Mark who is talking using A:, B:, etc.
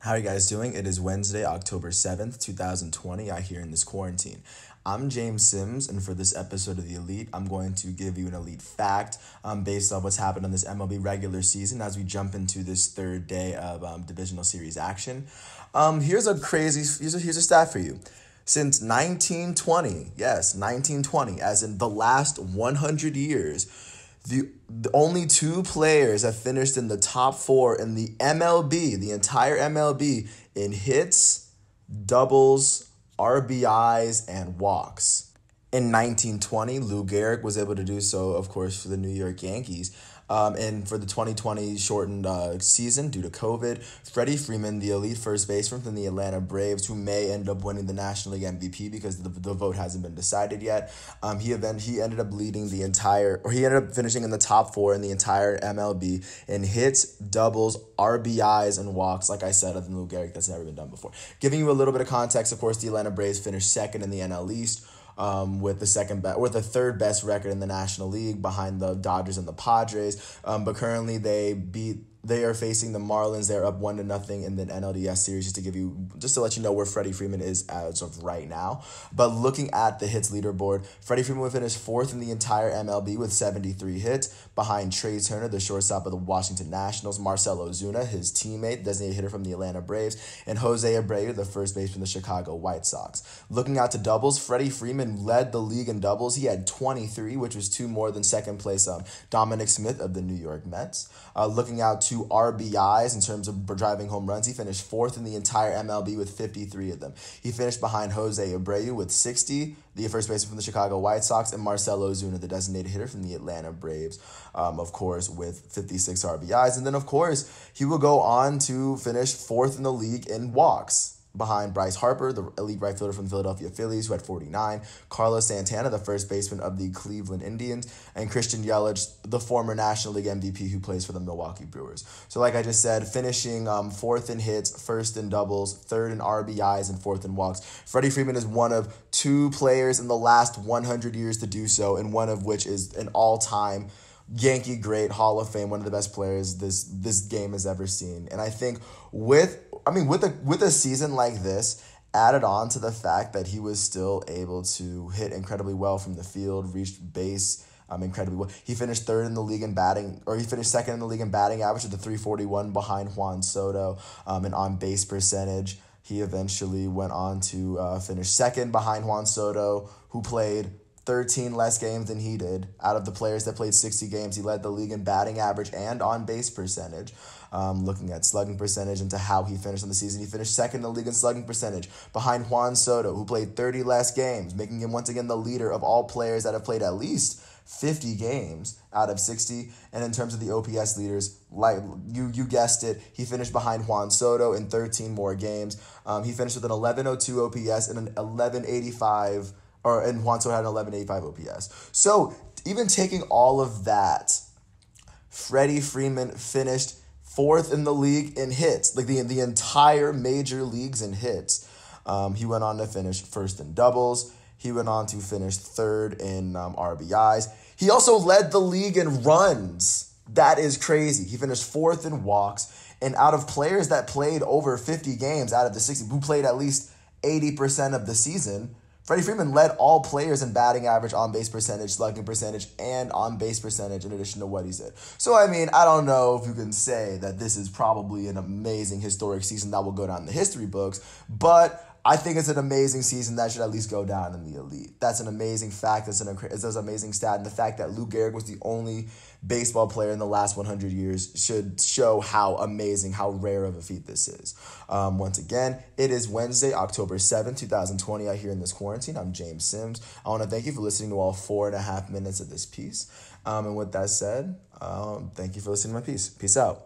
A: How are you guys doing? It is Wednesday, October 7th, 2020, I here in this quarantine. I'm James Sims, and for this episode of The Elite, I'm going to give you an elite fact based on what's happened on this MLB regular season as we jump into this third day of divisional series action. Here's a stat for you. Since 1920, yes, 1920, as in the last 100 years, the only two players have finished in the top four in the MLB, the entire MLB, in hits, doubles, RBIs, and walks. In 1920, Lou Gehrig was able to do so, of course, for the New York Yankees. And for the 2020 shortened season due to COVID, Freddie Freeman, the elite first baseman from the Atlanta Braves, who may end up winning the National League MVP because the vote hasn't been decided yet. He ended up he ended up finishing in the top four in the entire MLB in hits, doubles, RBIs, and walks. Like I said, other than Lou Gehrig, that's never been done before. Giving you a little bit of context, of course, the Atlanta Braves finished second in the NL East. With the third best record in the National League behind the Dodgers and the Padres. But currently they are facing the Marlins. They're up 1-0 in the NLDS series, just to let you know where Freddie Freeman is as of right now. But looking at the hits leaderboard, Freddie Freeman would finish fourth in the entire MLB with 73 hits, behind Trey Turner, the shortstop of the Washington Nationals, Marcell Ozuna, his teammate, designated hitter from the Atlanta Braves, and Jose Abreu, the first baseman from the Chicago White Sox. Looking out to doubles, Freddie Freeman led the league in doubles. He had 23, which was two more than second place Dominic Smith of the New York Mets. Looking out to RBIs in terms of driving home runs, he finished fourth in the entire MLB with 53 of them. He finished behind Jose Abreu with 60, the first baseman from the Chicago White Sox, and Marcell Ozuna, the designated hitter from the Atlanta Braves, of course, with 56 RBIs. And then, of course, he will go on to finish fourth in the league in walks, behind Bryce Harper, the elite right fielder from the Philadelphia Phillies, who had 49, Carlos Santana, the first baseman of the Cleveland Indians, and Christian Yelich, the former National League MVP who plays for the Milwaukee Brewers. So like I just said, finishing fourth in hits, first in doubles, third in RBIs, and fourth in walks. Freddie Freeman is one of two players in the last 100 years to do so, and one of which is an all-time Yankee great, Hall of Fame, one of the best players this game has ever seen. And I think with a season like this, added on to the fact that he was still able to hit incredibly well from the field, reached base incredibly well. He finished second in the league in batting average with a 341 behind Juan Soto, and on base percentage. He eventually went on to finish second behind Juan Soto, who played 13 less games than he did. Out of the players that played 60 games, he led the league in batting average and on base percentage. Looking at slugging percentage and to how he finished in the season, he finished second in the league in slugging percentage behind Juan Soto, who played 30 less games, making him once again the leader of all players that have played at least 50 games out of 60. And in terms of the OPS leaders, like you guessed it, he finished behind Juan Soto in 13 more games. He finished with an 1102 OPS and an 1185, and Juan Soto had an 1185 OPS. So even taking all of that, Freddie Freeman finished fourth in the league in hits, like the entire major leagues in hits. He went on to finish first in doubles. He went on to finish third in RBIs. He also led the league in runs. That is crazy. He finished fourth in walks. And out of players that played over 50 games out of the 60, who played at least 80% of the season, Freddie Freeman led all players in batting average, on-base percentage, slugging percentage, and on-base percentage in addition to what he did. So, I don't know if you can say that this is probably an amazing historic season that will go down in the history books, but I think it's an amazing season that should at least go down in the elite. That's an amazing fact. It's an amazing stat. And the fact that Lou Gehrig was the only baseball player in the last 100 years should show how amazing, how rare of a feat this is. Once again, it is Wednesday, October 7th, 2020. I here in this quarantine. I'm James Sims. I want to thank you for listening to all 4.5 minutes of this piece. And with that said, thank you for listening to my piece. Peace out.